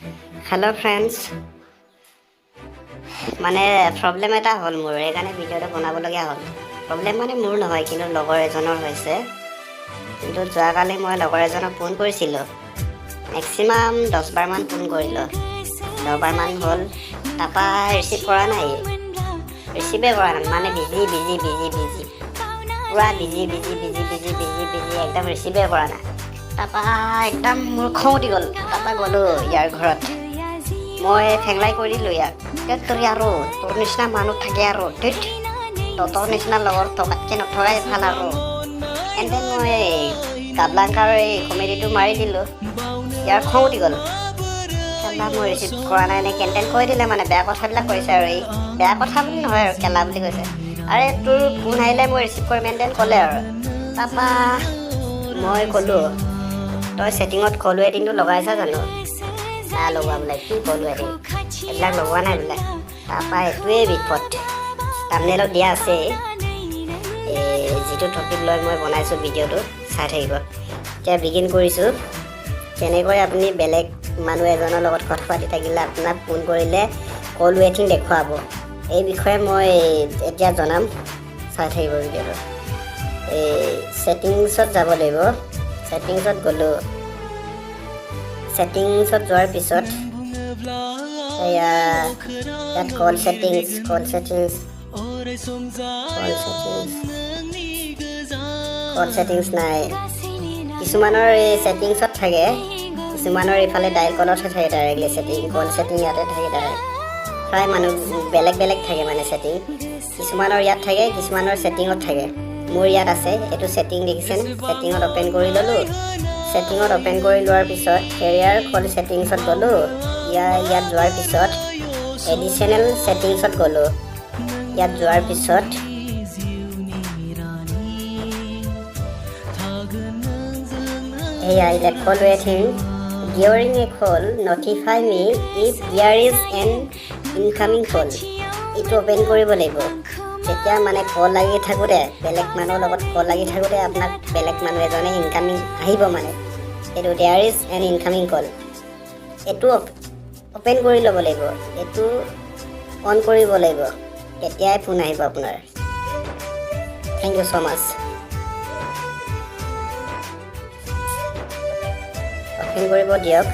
hello friends माने problem এটা হল মোৰ একানে ভিডিওটা বনাব লগা হল প্ৰব্লেম মানে মোৰ নহয় কিন্তু লগৰ এজনৰ হৈছে কিন্তু যোৱাকালি মই লগৰ এজনক ফোন কৰিছিল ম্যাক্সিমাম 10 বাৰ মান ফোন কৰিলো 10 বাৰ মান হল তাপা ৰিসিভ কৰা নাই ৰিসিভে কৰা নাই মানে বিজি পুৰা বিজি একদম ৰিসিভে কৰা নাই তাপা একদম মোৰ খং উঠি গল তাপা গলো ইয়াৰ ঘৰত মই ফেংলাই কৰি দিলো ইয়াক তোৰ আৰু তোৰ নিচিনা মানুহ থাকে আৰু তোৰ নিচিনা লগৰ থকাতকে নথকাই ভাল আৰু এণ্ড দেন মই কাবলাংকাৰ এই কমেডিটো মাৰি দিলোঁ ইয়াৰ খং উঠি গ'ল কেলা মই ৰিচিভ কৰা নাই নে কেণ্টেন কৈ দিলে মানে বেয়া কথাবিলাক কৈছে আৰু এই বেয়া কথা বুলি নহয় আৰু কেলা বুলি কৈছে আৰে তোৰ ফোন আহিলে মই ৰিচিভ কৰিম এণ্ড দেন ক'লে আৰু তাৰপা মই ক'লোঁ তই ছেটিঙত কল ৱেটিংটো লগাইছা জানো না লগোৱা বোলে কি কল ৱেটিং এইবিলাক লগোৱা নাই বোলে তাৰপৰা এইটোৱেই বিপদ থাম্বনেইলত দিয়া আছে যিটো টপিক লৈ মই বনাইছোঁ ভিডিঅ'টো চাই থাকিব এতিয়া বিগিন কৰিছোঁ কেনেকৈ আপুনি বেলেগ মানুহ এজনৰ লগত কথা পাতি থাকিলে আপোনাক ফোন কৰিলে কল ৱেটিং দেখুৱাব এই বিষয়ে মই এতিয়া জনাম চাই থাকিব ভিডিঅ'টো ছেটিংছত যাব লাগিব ছেটিংছত গ'লোঁ ছেটিংছত যোৱাৰ পিছত ইয়াত কল ছেটিংছ নাই কিছুমানৰ এই ছেটিংছত থাকে কিছুমানৰ ইফালে ডাইল কলতহে থাকে ডাইৰেক্টলি ছেটিং কল ছেটিং ইয়াতে থাকে ডাইৰেক্ট প্ৰায় মানুহ বেলেগ থাকে মানে ছেটিং কিছুমানৰ ইয়াত থাকে কিছুমানৰ ছেটিঙত থাকে মোৰ ইয়াত আছে এইটো ছেটিং দেখিছেনে ছেটিঙত অ'পেন কৰি ল'লোঁ ছেটিঙত অ'পেন কৰি লোৱাৰ পিছত কেৰিয়াৰ কল ছেটিংছত গ'লোঁ ইয়াত যোৱাৰ পিছত এডিশ্যনেল ছেটিংছত গ'লোঁ ইয়াত যোৱাৰ পিছত এয়া কল ৱেটিং during a call notify me if there is an incoming call এইটো অ'পেন কৰিব লাগিব যেতিয়া মানে কল লাগি থাকোঁতে বেলেগ মানুহৰ লগত কল লাগি থাকোঁতে আপোনাক বেলেগ মানুহ এজনে ইনকামিং আহিব মানে এইটো there is an incoming call এইটো অ'পেন কৰি ল'ব লাগিব এইটো অন কৰিব লাগিব তেতিয়াই ফোন আহিব আপোনাৰ thank you so' much open কৰিব দিয়ক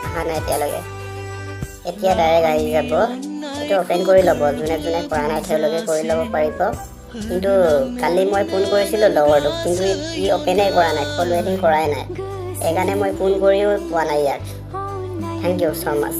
অহা নাই এতিয়ালৈকে এতিয়া ডাইৰেক্ট আহি যাব এইটো অ'পেন কৰি ল'ব যোনে কৰা নাই তেওঁলোকে কৰি ল'ব পাৰিব কিন্তু কালি মই ফোন কৰিছিলোঁ লগৰটোক কিন্তু ই অ'পেনেই কৰা নাই কল ৱেটিং কৰাই নাই সেইকাৰণে মই ফোন কৰিও পোৱা নাই ইয়াক থেংক ইউ ছ' মাছ